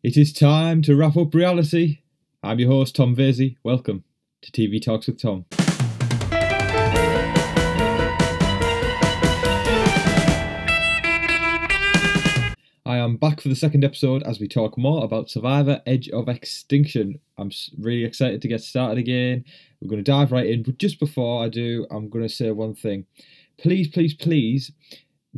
It is time to wrap up reality. I'm your host, Tom Vasey. Welcome to TV Talks with Tom. I am back for the second episode as we talk more about Survivor Edge of Extinction. I'm really excited to get started again. We're going to dive right in, but just before I do, I'm going to say one thing. Please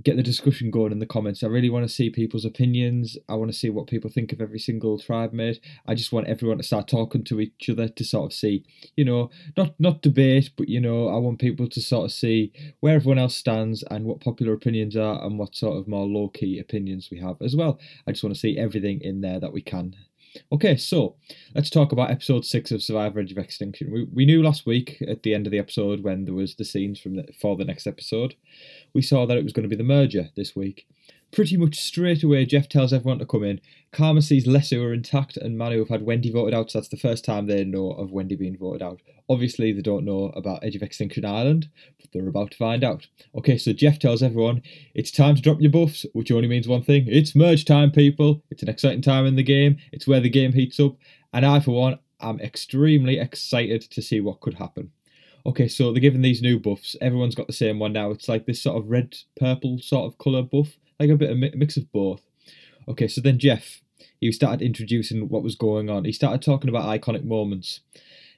get the discussion going in the comments. I really want to see people's opinions. I want to see what people think of every single tribe mate. I just want everyone to start talking to each other to sort of see, not debate, but I want people to sort of see where everyone else stands and what popular opinions are and what sort of more low-key opinions we have as well. I just want to see everything in there that we can. Okay, so let's talk about episode 6 of Survivor Edge of Extinction. We knew last week at the end of the episode when there was the scenes for the next episode, we saw that it was going to be the merger this week. Pretty much straight away, Jeff tells everyone to come in. Karma sees Lesu are intact and Manu have had Wendy voted out, so that's the first time they know of Wendy being voted out. Obviously, they don't know about Edge of Extinction Island, but they're about to find out. Okay, so Jeff tells everyone, it's time to drop your buffs, which only means one thing. It's merge time, people. It's an exciting time in the game. It's where the game heats up. And I, for one, am extremely excited to see what could happen. Okay, so they're giving these new buffs. Everyone's got the same one now. It's like this sort of red-purple sort of colour buff. Like a bit of mix of both. Okay, so then Jeff, he started introducing what was going on. He started talking about iconic moments.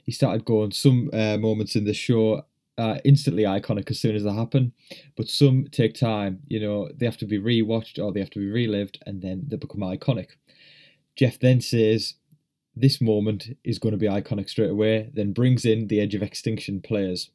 He started going, some moments in the show are instantly iconic as soon as they happen, but some take time. They have to be rewatched or they have to be relived and then they become iconic. Jeff then says this moment is going to be iconic straight away, then brings in the Edge of Extinction players.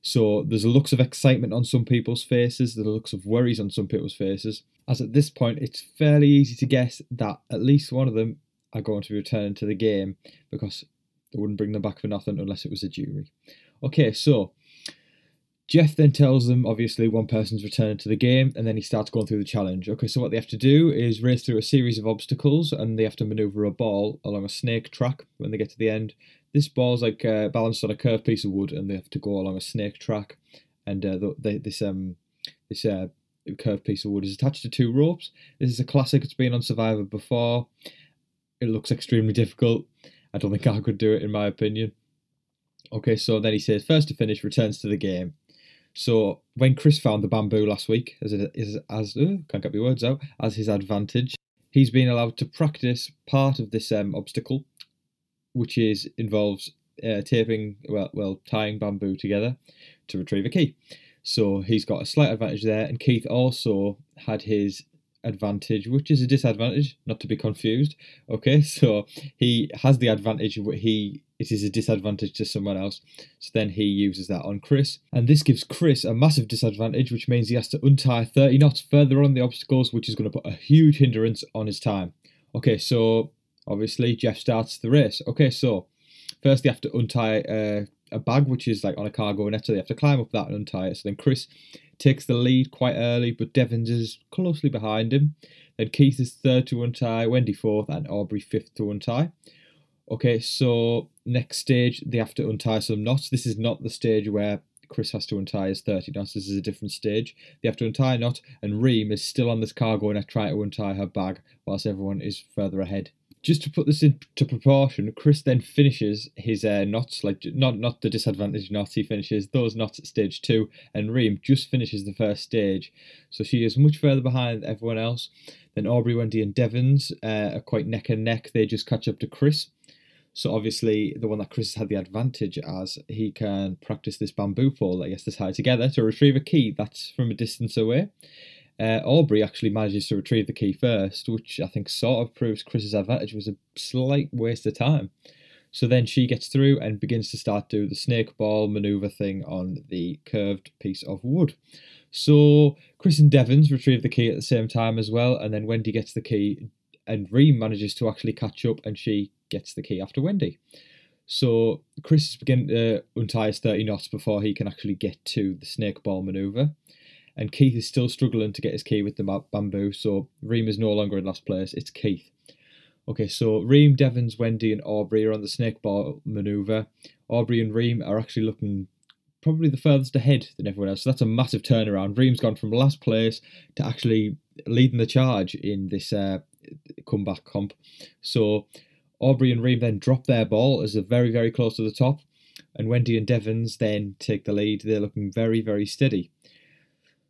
So there's looks of excitement on some people's faces, there's looks of worries on some people's faces, as at this point it's fairly easy to guess that at least one of them are going to be returning to the game because they wouldn't bring them back for nothing unless it was a jury. Okay, so Jeff then tells them, obviously, one person's returning to the game, and then he starts going through the challenge. Okay, so what they have to do is race through a series of obstacles, and they have to manoeuvre a ball along a snake track when they get to the end. This ball's like balanced on a curved piece of wood, and they have to go along a snake track. And this curved piece of wood is attached to 2 ropes. This is a classic. It's been on Survivor before. It looks extremely difficult. I don't think I could do it, in my opinion. Okay, so then he says, first to finish returns to the game. So when Chris found the bamboo last week, can't get my words out, as his advantage, he's been allowed to practice part of this obstacle, which involves tying bamboo together to retrieve a key. So he's got a slight advantage there, and Keith also had his advantage, which is a disadvantage, not to be confused. Okay, so he has the advantage, it is a disadvantage to someone else, so then he uses that on Chris, and this gives Chris a massive disadvantage, which means he has to untie 30 knots further on the obstacles, which is going to put a huge hindrance on his time. Okay, so obviously Jeff starts the race. Okay, so first they have to untie a bag, which is like on a cargo net, so they have to climb up that and untie it. So then Chris takes the lead quite early, but Devons is closely behind him. Then Keith is third to untie, Wendy fourth, and Aubrey fifth to untie. Okay, so next stage, they have to untie some knots. This is not the stage where Chris has to untie his 30 knots. This is a different stage. They have to untie a knot, and Reem is still on this cargo net trying to untie her bag, whilst everyone is further ahead. Just to put this into proportion, Chris then finishes his knots, like not the disadvantaged knots, he finishes those knots at stage 2, and Reem just finishes the first stage. So she is much further behind everyone else. Then Aubrey, Wendy and Devons are quite neck and neck. They just catch up to Chris. So obviously the one that Chris had the advantage as, he can practice this bamboo pole that he has to tie together to retrieve a key that's from a distance away. Aubrey actually manages to retrieve the key first, which I think sort of proves Chris's advantage was a slight waste of time. So then she gets through and begins to start do the snake ball manoeuvre thing on the curved piece of wood. So Chris and Devons retrieve the key at the same time as well, and then Wendy gets the key, and Reem manages to actually catch up, and she gets the key after Wendy. So Chris is beginning to untie his 30 knots before he can actually get to the snake ball manoeuvre. And Keith is still struggling to get his key with the bamboo, so Reem is no longer in last place, it's Keith. Okay, so Reem, Devons, Wendy and Aubrey are on the snake ball manoeuvre. Aubrey and Reem are actually looking probably the furthest ahead than everyone else, so that's a massive turnaround. Reem's gone from last place to actually leading the charge in this comeback comp. So Aubrey and Reem then drop their ball as they're very, very close to the top, and Wendy and Devons then take the lead. They're looking very, very steady.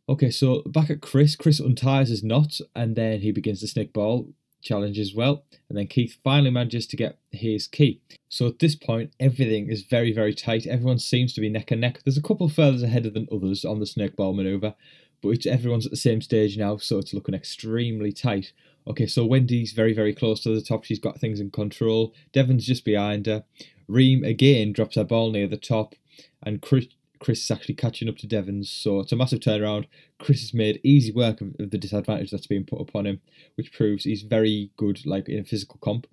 Okay, so back at Chris unties his knot, and then he begins the snake ball challenge as well, and then Keith finally manages to get his key. So at this point, everything is very, very tight. Everyone seems to be neck and neck. There's a couple furthers ahead than others on the snake ball manoeuvre, but everyone's at the same stage now, so it's looking extremely tight. Okay, so Wendy's very, very close to the top. She's got things in control. Devon's just behind her. Reem again drops her ball near the top, and Chris is actually catching up to Devons, so it's a massive turnaround. Chris has made easy work of the disadvantage that's being put upon him, which proves he's very good, like in a physical comp.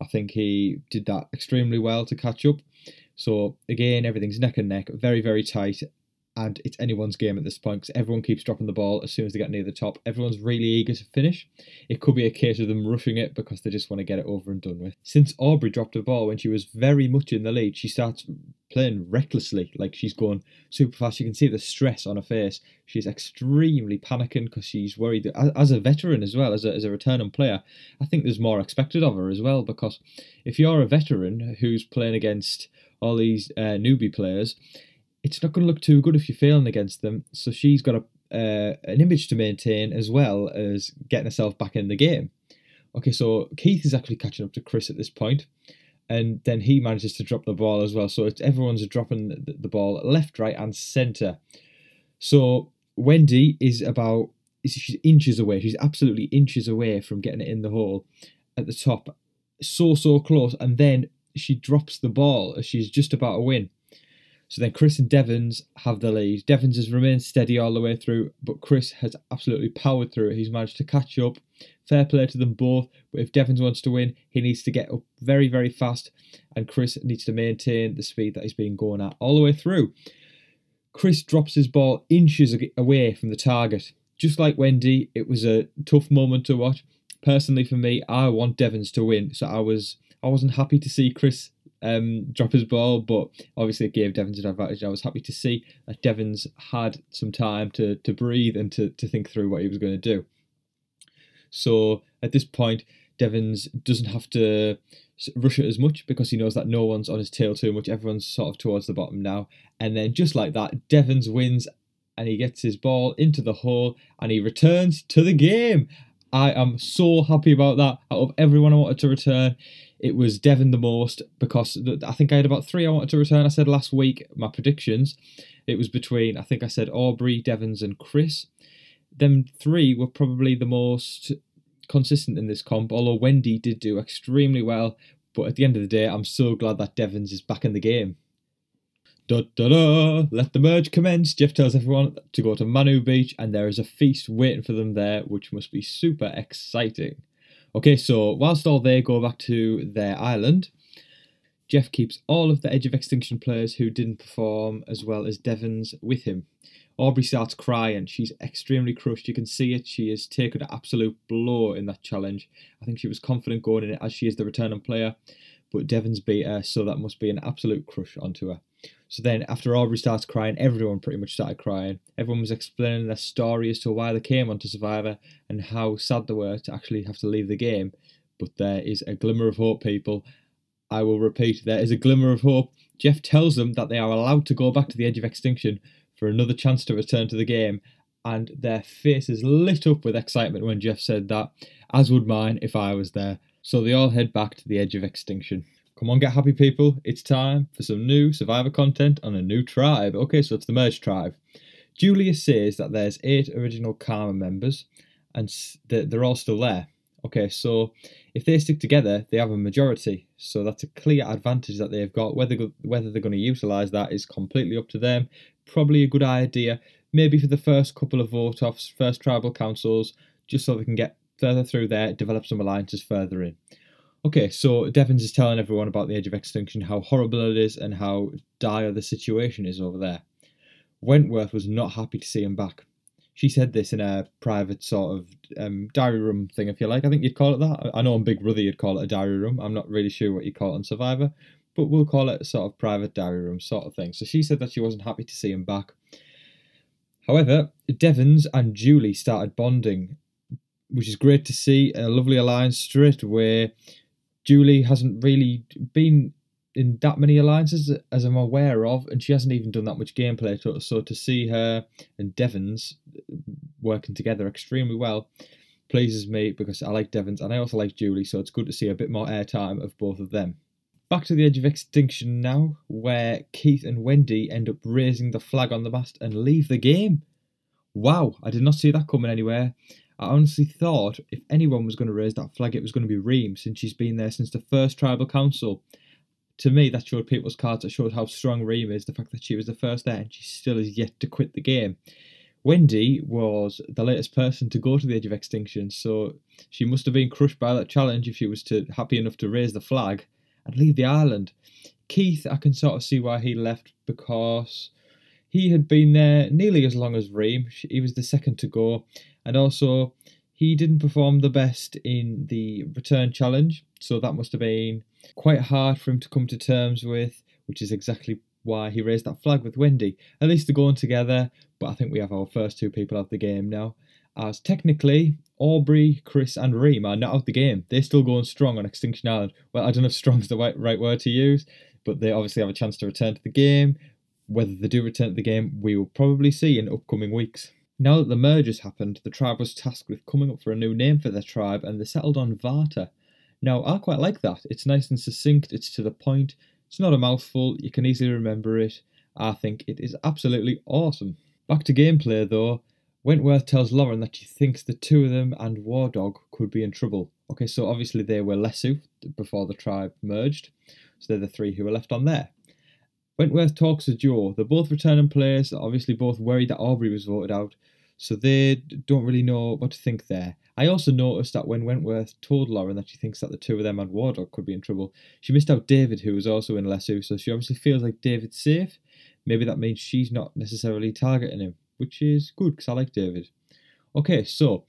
I think he did that extremely well to catch up. So again, everything's neck and neck, very, very tight. And it's anyone's game at this point because everyone keeps dropping the ball as soon as they get near the top. Everyone's really eager to finish. It could be a case of them rushing it because they just want to get it over and done with. Since Aubrey dropped the ball when she was very much in the lead, she starts playing recklessly, like she's going super fast. You can see the stress on her face. She's extremely panicking because she's worried. As a veteran as well, as a returning player, I think there's more expected of her as well, because if you're a veteran who's playing against all these newbie players, it's not going to look too good if you're failing against them. So she's got an image to maintain as well as getting herself back in the game. Okay, so Keith is actually catching up to Chris at this point, and then he manages to drop the ball as well. So everyone's dropping the ball left, right, and centre. So Wendy she's inches away. She's absolutely inches away from getting it in the hole at the top. So close, and then she drops the ball as she's just about to win. So then Chris and Devons have the lead. Devons has remained steady all the way through, but Chris has absolutely powered through it. He's managed to catch up. Fair play to them both. But if Devons wants to win, he needs to get up very, very fast, and Chris needs to maintain the speed that he's been going at all the way through. Chris drops his ball inches away from the target. Just like Wendy, it was a tough moment to watch. Personally, for me, I want Devons to win, so I wasn't happy to see Chris drop his ball, but obviously it gave Devons an advantage. I was happy to see that Devons had some time to breathe and to think through what he was going to do. So at this point, Devons doesn't have to rush it as much because he knows that no one's on his tail too much. Everyone's sort of towards the bottom now. And then just like that, Devons wins and he gets his ball into the hole and he returns to the game. I am so happy about that. Out of everyone I wanted to return, it was Devon the most, because I think I had about 3 I wanted to return. I said last week, my predictions, it was between, I think I said Aubrey, Devons and Chris. Them 3 were probably the most consistent in this comp, although Wendy did do extremely well. But at the end of the day, I'm so glad that Devons is back in the game. Da, da, da. Let the merge commence. Jeff tells everyone to go to Manu Beach and there is a feast waiting for them there, which must be super exciting. Okay, so whilst all they go back to their island, Jeff keeps all of the Edge of Extinction players who didn't perform as well as Devons with him. Aubrey starts crying. She's extremely crushed. You can see it. She has taken an absolute blow in that challenge. I think she was confident going in it as she is the returning player, but Devons beat her, so that must be an absolute crush onto her. So then after Aubrey starts crying, everyone pretty much started crying. Everyone was explaining their story as to why they came onto Survivor and how sad they were to actually have to leave the game. But there is a glimmer of hope, people. I will repeat, there is a glimmer of hope. Jeff tells them that they are allowed to go back to the Edge of Extinction for another chance to return to the game, and their faces lit up with excitement when Jeff said that, as would mine if I was there. So they all head back to the Edge of Extinction. Come on, get happy, people. It's time for some new Survivor content on a new tribe. Okay, so it's the Merge tribe. Julia says that there's 8 original Karma members and they're all still there. Okay, so if they stick together, they have a majority. So that's a clear advantage that they've got. Whether they're going to utilise that is completely up to them. Probably a good idea, maybe for the first couple of vote-offs, first tribal councils, just so they can get further through there, develop some alliances further in. Okay, so Devons is telling everyone about the Edge of Extinction, how horrible it is and how dire the situation is over there. Wentworth was not happy to see him back. She said this in a private sort of diary room thing, if you like. I think you'd call it that. I know on Big Brother you'd call it a diary room. I'm not really sure what you call it on Survivor, but we'll call it a sort of private diary room sort of thing. So she said that she wasn't happy to see him back. However, Devons and Julie started bonding which is great to see. A lovely alliance straight away. Julie hasn't really been in that many alliances as I'm aware of, and she hasn't even done that much gameplay. So to see her and Devons working together extremely well pleases me, because I like Devons and I also like Julie, so it's good to see a bit more airtime of both of them. Back to the Edge of Extinction now, where Keith and Wendy end up raising the flag on the mast and leave the game. Wow, I did not see that coming anywhere. I honestly thought if anyone was going to raise that flag, it was going to be Reem, since she's been there since the first tribal council. To me, that showed people's cards. That showed how strong Reem is, the fact that she was the first there and she still is yet to quit the game. Wendy was the latest person to go to the Edge of Extinction, so she must have been crushed by that challenge if she was happy enough to raise the flag and leave the island. Keith, I can sort of see why he left, because he had been there nearly as long as Reem. He was the second to go, and also he didn't perform the best in the return challenge, so that must have been quite hard for him to come to terms with, which is exactly why he raised that flag with Wendy. At least they're going together, but I think we have our first two people out of the game now, as technically Aubrey, Chris and Reem are not out of the game. They're still going strong on Extinction Island. Well, I don't know if strong is the right word to use, but they obviously have a chance to return to the game. Whether they do return to the game, we will probably see in upcoming weeks. Now that the merge has happened, the tribe was tasked with coming up for a new name for their tribe, and they settled on Varta. Now, I quite like that. It's nice and succinct, it's to the point, it's not a mouthful, you can easily remember it. I think it is absolutely awesome. Back to gameplay though, Wentworth tells Lauren that she thinks the two of them and War Dog could be in trouble. Okay, so obviously they were Lesu before the tribe merged, so they're the three who were left on there. Wentworth talks to Joe. They're both returning players, they're obviously both worried that Aubrey was voted out, so they don't really know what to think there. I also noticed that when Wentworth told Lauren that she thinks that the two of them and War Dog could be in trouble, she missed out David, who was also in Lesu, so she obviously feels like David's safe. Maybe that means she's not necessarily targeting him, which is good because I like David. Okay, so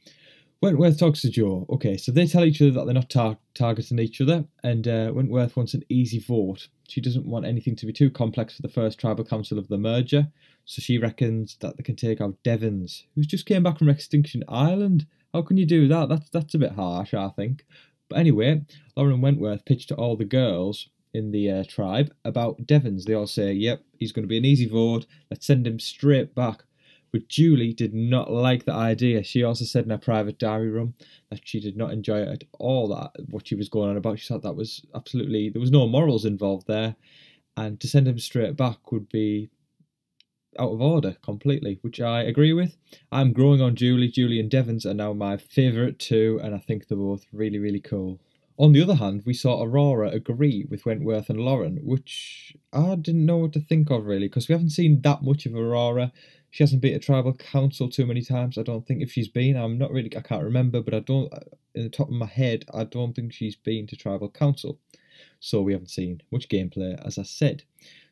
Wentworth talks to Joe. Okay, so they tell each other that they're not targeting each other, and Wentworth wants an easy vote. She doesn't want anything to be too complex for the first tribal council of the merger, so she reckons that they can take out Devons, who's just came back from Extinction Island. How can you do that? That's a bit harsh, I think. But anyway, Lauren and Wentworth pitch to all the girls in the tribe about Devons. They all say, yep, he's going to be an easy vote, let's send him straight back. But Julie did not like the idea. She also said in her private diary room that she did not enjoy it at all, that what she was going on about. She thought that was absolutely, there was no morals involved there, and to send him straight back would be out of order completely, which I agree with. I'm growing on Julie. Julie and Devons are now my favourite two, and I think they're both really, really cool. On the other hand, we saw Aurora agree with Wentworth and Lauren, which I didn't know what to think of really, because we haven't seen that much of Aurora. She hasn't been a tribal council too many times. I don't think if she's been, I can't remember, but I don't, in the top of my head, I don't think she's been to tribal council. So we haven't seen much gameplay, as I said.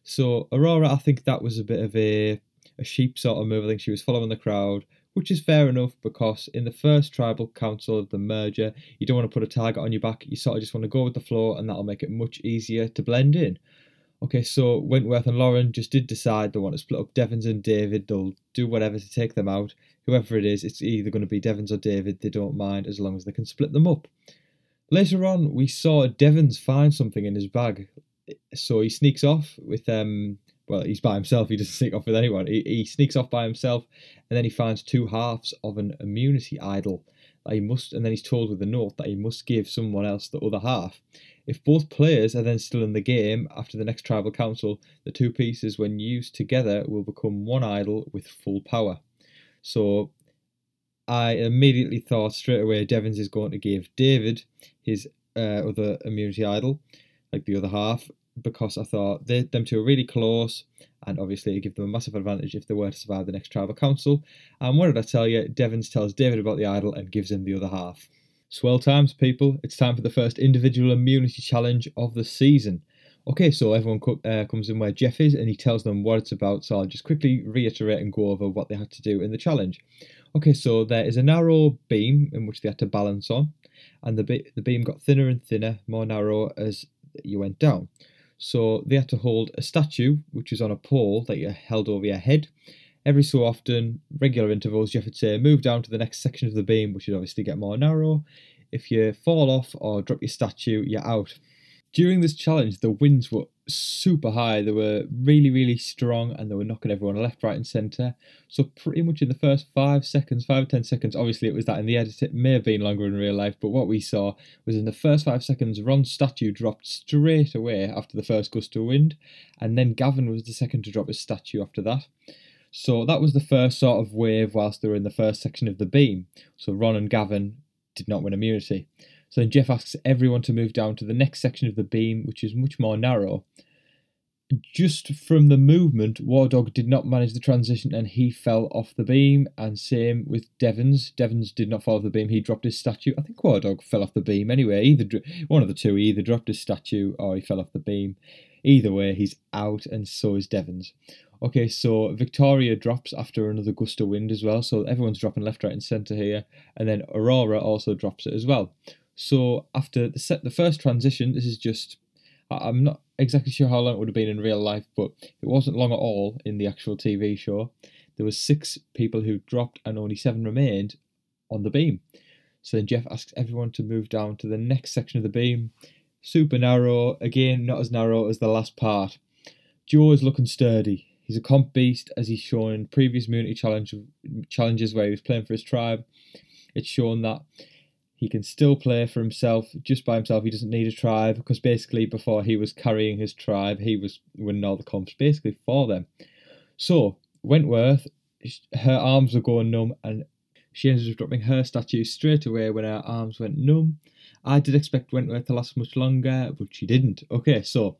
So Aurora, I think that was a bit of a sheep sort of move. I think she was following the crowd, which is fair enough, because in the first tribal council of the merger, you don't want to put a target on your back. You sort of just want to go with the flow, and that'll make it much easier to blend in. Okay, so Wentworth and Lauren just did decide they want to split up Devons and David. They'll do whatever to take them out. Whoever it is, it's either going to be Devons or David. They don't mind as long as they can split them up. Later on, we saw Devons find something in his bag. So he sneaks off with, well, he's by himself. He doesn't sneak off with anyone. He sneaks off by himself, and then he finds two halves of an immunity idol that he must, and then he's told with a note that he must give someone else the other half. If both players are then still in the game after the next tribal council, the two pieces, when used together, will become one idol with full power. So I immediately thought straight away Devons is going to give David his other immunity idol, like the other half, because I thought them two are really close, and obviously it'd give them a massive advantage if they were to survive the next tribal council. And what did I tell you? Devons tells David about the idol and gives him the other half. Swell times, people. It's time for the first individual immunity challenge of the season. Okay, so everyone comes in where Jeff is, and he tells them what it's about, so I'll just quickly reiterate and go over what they had to do in the challenge. Okay, so there is a narrow beam in which they had to balance on, and the beam got thinner and thinner, more narrow as you went down. So they had to hold a statue, which is on a pole that you held over your head, Every so often, regular intervals, Jeff would say, move down to the next section of the beam, which would obviously get more narrow. If you fall off or drop your statue, you're out. During this challenge, the winds were super high. They were really, really strong, and they were knocking everyone left, right, and centre. So pretty much in the first 5 seconds, 5 or 10 seconds, obviously it was that in the edit, it may have been longer in real life, but what we saw was in the first 5 seconds, Ron's statue dropped straight away after the first gust of wind, and then Gavin was the second to drop his statue after that. So that was the first sort of wave whilst they were in the first section of the beam. So Ron and Gavin did not win immunity. So then Jeff asks everyone to move down to the next section of the beam, which is much more narrow. Just from the movement, War Dog did not manage the transition and he fell off the beam, and same with Devons. Devons did not fall off the beam, he dropped his statue. I think War Dog fell off the beam anyway. One of the two, he either dropped his statue or he fell off the beam. Either way, he's out, and so is Devons. Okay, so Victoria drops after another gust of wind as well, so everyone's dropping left, right and centre here, and then Aurora also drops it as well. So after the first transition, this is just, I'm not exactly sure how long it would have been in real life, but it wasn't long at all in the actual TV show. There was 6 people who dropped and only 7 remained on the beam. So then Jeff asks everyone to move down to the next section of the beam. Super narrow, again not as narrow as the last part. Joe is looking sturdy. He's a comp beast, as he's shown in previous immunity challenges where he was playing for his tribe. It's shown that he can still play for himself, just by himself. He doesn't need a tribe, because basically before he was carrying his tribe, he was winning all the comps basically for them. So Wentworth, her arms were going numb, and she ended up dropping her statue straight away when her arms went numb. I did expect Wentworth to last much longer, but she didn't. Okay, so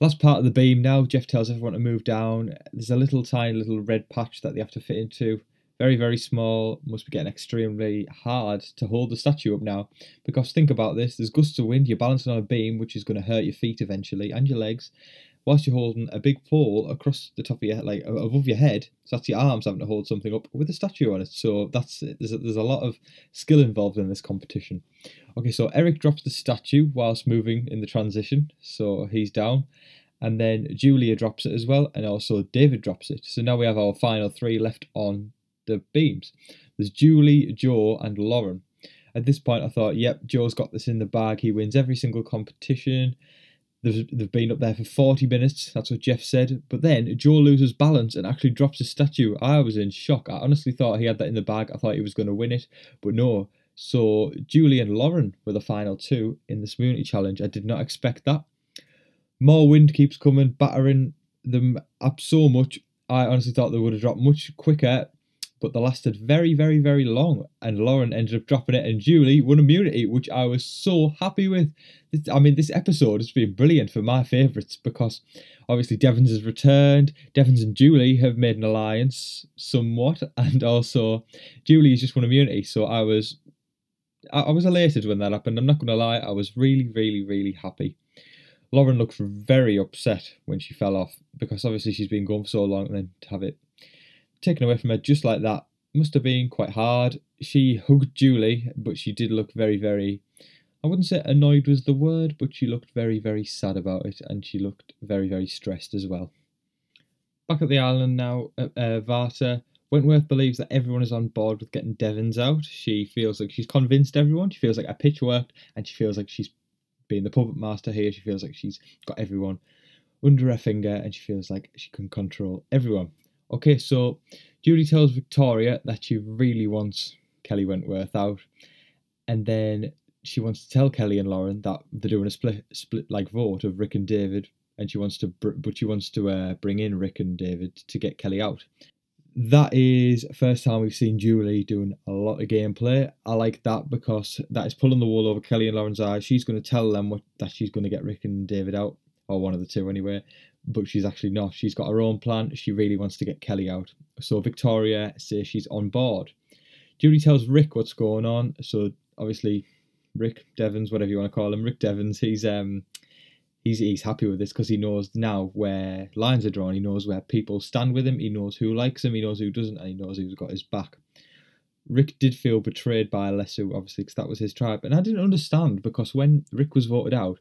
last part of the beam now. Jeff tells everyone to move down. There's a tiny little red patch that they have to fit into. Very, very small. Must be getting extremely hard to hold the statue up now. Because think about this. There's gusts of wind. You're balancing on a beam, which is going to hurt your feet eventually and your legs, whilst you're holding a big pole across the top of your head, like above your head. So that's your arms having to hold something up with a statue on it. So there's a lot of skill involved in this competition. Okay, so Eric drops the statue whilst moving in the transition. So he's down. And then Julia drops it as well. And also David drops it. So now we have our final 3 left on the beams. There's Julie, Joe and Lauren. At this point I thought, yep, Joe's got this in the bag. He wins every single competition. They've been up there for 40 minutes, that's what Jeff said. But then Joe loses balance and actually drops his statue. I was in shock. I honestly thought he had that in the bag. I thought he was going to win it, but no. So Julie and Lauren were the final 2 in this immunity challenge. I did not expect that. More wind keeps coming, battering them up so much. I honestly thought they would have dropped much quicker, but they lasted very, very, very long, and Lauren ended up dropping it, and Julie won immunity, which I was so happy with. I mean, this episode has been brilliant for my favourites, because obviously Devons has returned, Devons and Julie have made an alliance somewhat, and also Julie has just won immunity, so I was elated when that happened. I'm not going to lie, I was really, really, really happy. Lauren looked very upset when she fell off, because obviously she's been gone for so long, and then to have it taken away from her just like that must have been quite hard. She hugged Julie, but she did look very, very, I wouldn't say annoyed was the word, but she looked very, very sad about it, and she looked very, very stressed as well. Back at the island now, Varta, Wentworth believes that everyone is on board with getting Devons out. She feels like she's convinced everyone. She feels like her pitch worked, and she feels like she's being the puppet master here. She feels like she's got everyone under her finger, and she feels like she can control everyone. Okay, so Julie tells Victoria that she really wants Kelly Wentworth out, and then she wants to tell Kelly and Lauren that they're doing a split like vote of Rick and David, and she wants to bring in Rick and David to get Kelly out. That is the first time we've seen Julie doing a lot of gameplay. I like that, because that is pulling the wool over Kelly and Lauren's eyes. She's going to tell them that she's going to get Rick and David out, or one of the two anyway. But she's actually not. She's got her own plan. She really wants to get Kelly out. So Victoria says she's on board. Julie tells Rick what's going on. So obviously Rick Devons, whatever you want to call him, Rick Devons, he's happy with this, because he knows now where lines are drawn. He knows where people stand with him. He knows who likes him. He knows who doesn't, and he knows who's got his back. Rick did feel betrayed by Alessu, obviously, because that was his tribe. And I didn't understand, because when Rick was voted out,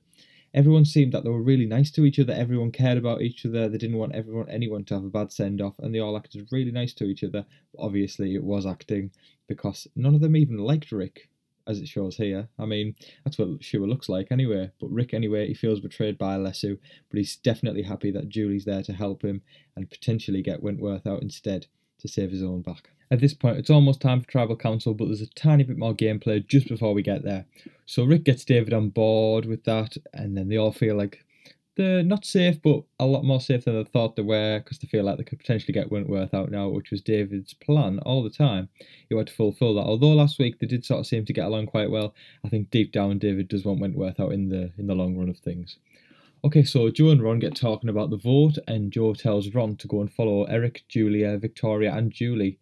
Everyone seemed that they were really nice to each other. Everyone cared about each other. They didn't want anyone to have a bad send-off, and they all acted really nice to each other. Obviously, it was acting, because none of them even liked Rick, as it shows here. I mean, that's what Shua looks like anyway. But Rick, anyway, he feels betrayed by Lesu, but he's definitely happy that Julie's there to help him and potentially get Wentworth out instead to save his own back. At this point, it's almost time for Tribal Council, but there's a tiny bit more gameplay just before we get there. So Rick gets David on board with that, and then they all feel like they're not safe, but a lot more safe than they thought they were, because they feel like they could potentially get Wentworth out now, which was David's plan all the time. He had to fulfill that. Although last week they did sort of seem to get along quite well, I think deep down David does want Wentworth out in the long run of things. Okay, so Joe and Ron get talking about the vote, and Joe tells Ron to go and follow Eric, Julia, Victoria, and Julie,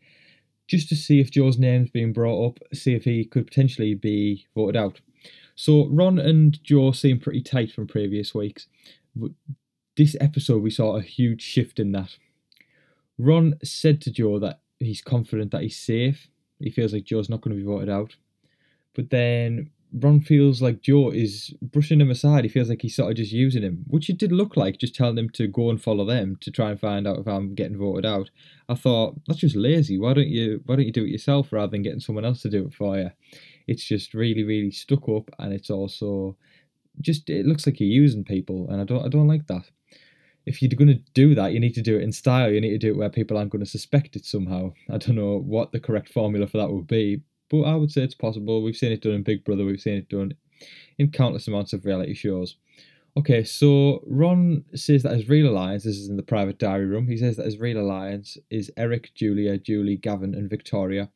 just to see if Joe's name's being brought up, see if he could potentially be voted out. So Ron and Joe seem pretty tight from previous weeks. This episode we saw a huge shift in that. Ron said to Joe that he's confident that he's safe. He feels like Joe's not going to be voted out. But then Ron feels like Joe is brushing him aside. He feels like he's sort of just using him, which it did look like, just telling him to go and follow them to try and find out if I'm getting voted out. I thought, that's just lazy. Why don't you do it yourself rather than getting someone else to do it for you? It's just really, really stuck up, and it's also just, it looks like you're using people, and I don't like that. If you're going to do that, you need to do it in style. You need to do it where people aren't going to suspect it somehow. I don't know what the correct formula for that would be, but I would say it's possible. We've seen it done in Big Brother. We've seen it done in countless amounts of reality shows. Okay, so Ron says that his real alliance, this is in the private diary room, he says that his real alliance is Eric, Julia, Julie, Gavin, and Victoria,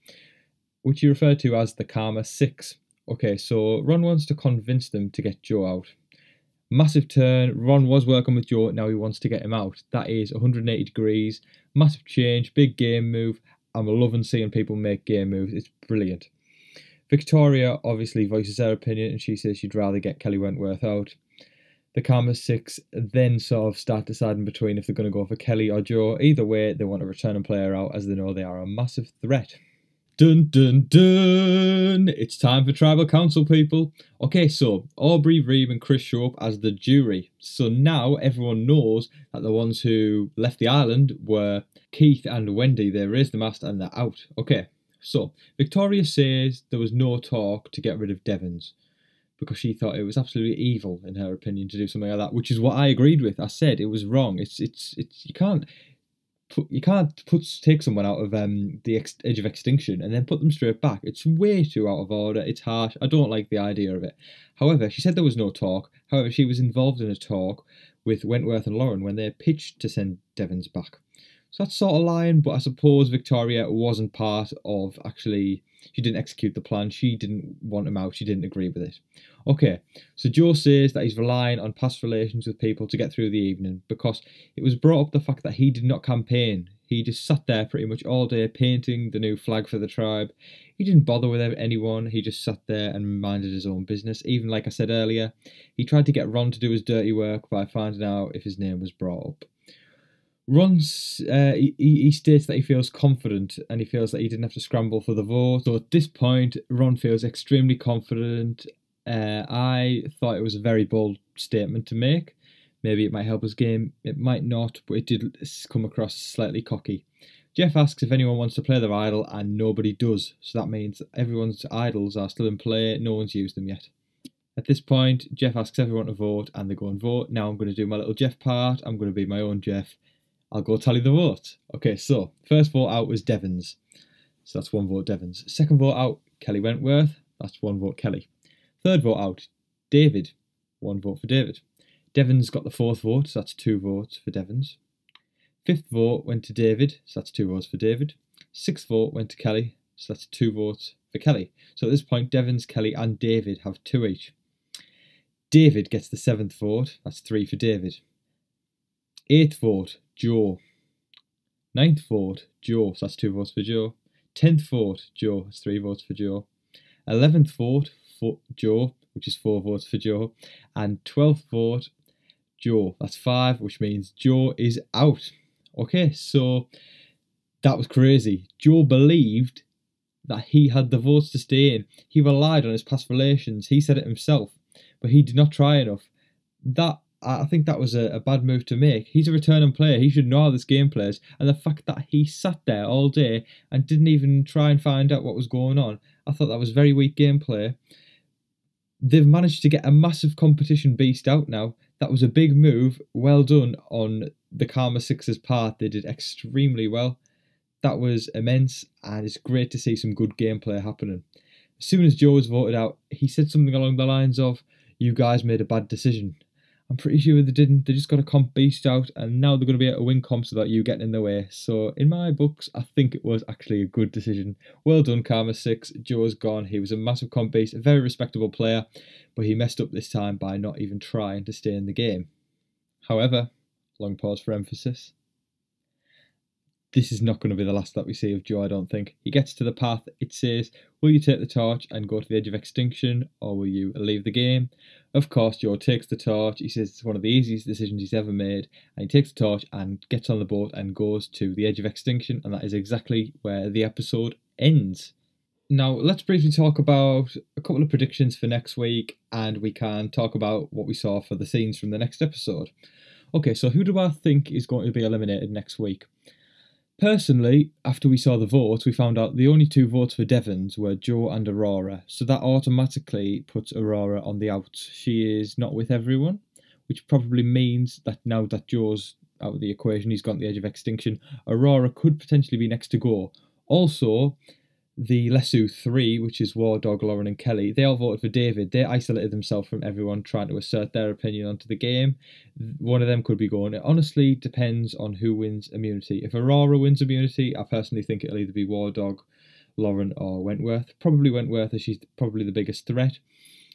which he referred to as the Karma Six. Okay, so Ron wants to convince them to get Joe out. Massive turn. Ron was working with Joe, now he wants to get him out. That is 180 degrees. Massive change, big game move. I'm loving seeing people make game moves. It's brilliant. Victoria obviously voices her opinion, and she says she'd rather get Kelly Wentworth out. The Karma Six then sort of start deciding between if they're going to go for Kelly or Joe. Either way, they want to return and play her out, as they know they are a massive threat. Dun dun dun! It's time for Tribal Council, people. Okay, so Aubrey, Reeve and Chris show up as the jury. So now everyone knows that the ones who left the island were Keith and Wendy. They raised the mast and they're out. Okay, so Victoria says there was no talk to get rid of Devons, because she thought it was absolutely evil, in her opinion, to do something like that, which is what I agreed with. I said it was wrong. It's you can't take someone out of the edge of extinction and then put them straight back. It's way too out of order. It's harsh. I don't like the idea of it. However, she said there was no talk. However, she was involved in a talk with Wentworth and Lauren when they pitched to send Devons back. So that's sort of lying, but I suppose Victoria wasn't part of actually, she didn't execute the plan. She didn't want him out. She didn't agree with it. Okay, so Joe says that he's relying on past relations with people to get through the evening, because it was brought up the fact that he did not campaign. He just sat there pretty much all day painting the new flag for the tribe. He didn't bother with anyone. He just sat there and minded his own business. Even like I said earlier, he tried to get Ron to do his dirty work by finding out if his name was brought up. Ron, he states that he feels confident and he feels that he didn't have to scramble for the vote. So at this point, Ron feels extremely confident. I thought it was a very bold statement to make. Maybe it might help his game, it might not, but it did come across slightly cocky. Jeff asks if anyone wants to play their idol, and nobody does. So that means everyone's idols are still in play, no one's used them yet. At this point, Jeff asks everyone to vote, and they go and vote. Now I'm going to do my little Jeff part. I'm going to be my own Jeff. I'll go tally the vote. Okay, so first vote out was Devons. So that's one vote Devons. Second vote out, Kelly Wentworth. That's one vote Kelly. Third vote out, David. One vote for David. Devons got the fourth vote, so that's 2 votes for Devons. Fifth vote went to David, so that's 2 votes for David. Sixth vote went to Kelly, so that's 2 votes for Kelly. So at this point, Devons, Kelly and David have 2 each. David gets the 7th vote, that's 3 for David. 8th vote, Joe. 9th vote, Joe, so that's 2 votes for Joe. 10th vote, Joe, that's 3 votes for Joe. 11th vote for Joe, which is 4 votes for Joe. And 12th vote, Joe, that's 5, which means Joe is out. Okay, so that was crazy. Joe believed that he had the votes to stay in. He relied on his past relations. He said it himself, but he did not try enough. I think that was a bad move to make. He's a returning player. He should know how this game plays. And the fact that he sat there all day and didn't even try and find out what was going on, I thought that was very weak gameplay. They've managed to get a massive competition beast out now. That was a big move. Well done on the Karma Six's part. They did extremely well. That was immense, and it's great to see some good gameplay happening. As soon as Joe was voted out, he said something along the lines of, "You guys made a bad decision." I'm pretty sure they didn't. They just got a comp beast out, and now they're going to be able to win comps without you getting in the way. So, in my books, I think it was actually a good decision. Well done, Karma 6. Joe's gone. He was a massive comp beast, a very respectable player, but he messed up this time by not even trying to stay in the game. However, long pause for emphasis, this is not going to be the last that we see of Joe, I don't think. He gets to the path, it says, will you take the torch and go to the edge of extinction, or will you leave the game? Of course, Joe takes the torch. He says it's one of the easiest decisions he's ever made, and he takes the torch and gets on the boat and goes to the edge of extinction, and that is exactly where the episode ends. Now, let's briefly talk about a couple of predictions for next week, and we can talk about what we saw for the scenes from the next episode. Okay, so who do I think is going to be eliminated next week? Personally, after we saw the votes, we found out the only 2 votes for Devons were Joe and Aurora, so that automatically puts Aurora on the outs. She is not with everyone, which probably means that now that Joe's out of the equation, he's gone to the edge of extinction, Aurora could potentially be next to go. Also, the Lesu 3, which is War Dog, Lauren and Kelly, they all voted for David. They isolated themselves from everyone trying to assert their opinion onto the game. One of them could be going. It honestly depends on who wins immunity. If Aurora wins immunity, I personally think it'll either be War Dog, Lauren or Wentworth. Probably Wentworth, as she's probably the biggest threat.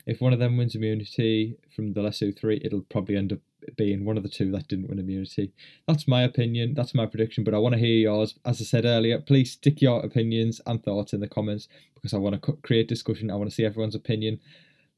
If one of them wins immunity from the Lesu 3, it'll probably end up being one of the 2 that didn't win immunity. That's my opinion, that's my prediction, but I want to hear yours. As I said earlier, please stick your opinions and thoughts in the comments, because I want to create discussion. I want to see everyone's opinion.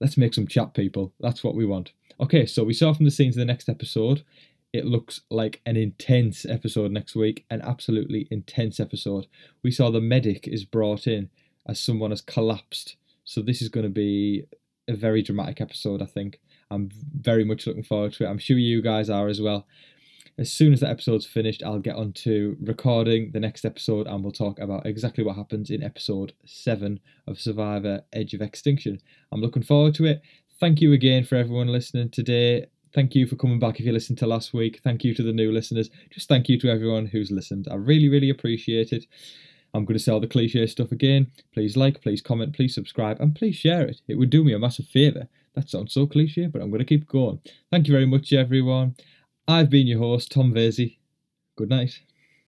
Let's make some chat, people. That's what we want. Okay, so we saw from the scenes of the next episode, it looks like an intense episode next week, an absolutely intense episode. We saw the medic is brought in as someone has collapsed, so this is going to be a very dramatic episode, I think. I'm very much looking forward to it. I'm sure you guys are as well. As soon as the episode's finished, I'll get on to recording the next episode, and we'll talk about exactly what happens in episode 7 of Survivor Edge of Extinction. I'm looking forward to it. Thank you again for everyone listening today. Thank you for coming back if you listened to last week. Thank you to the new listeners. Just thank you to everyone who's listened. I really, really appreciate it. I'm going to say all the cliche stuff again. Please like, please comment, please subscribe, and please share it. It would do me a massive favour. That sounds so cliche, but I'm going to keep going. Thank you very much, everyone. I've been your host, Tom Vasey. Good night.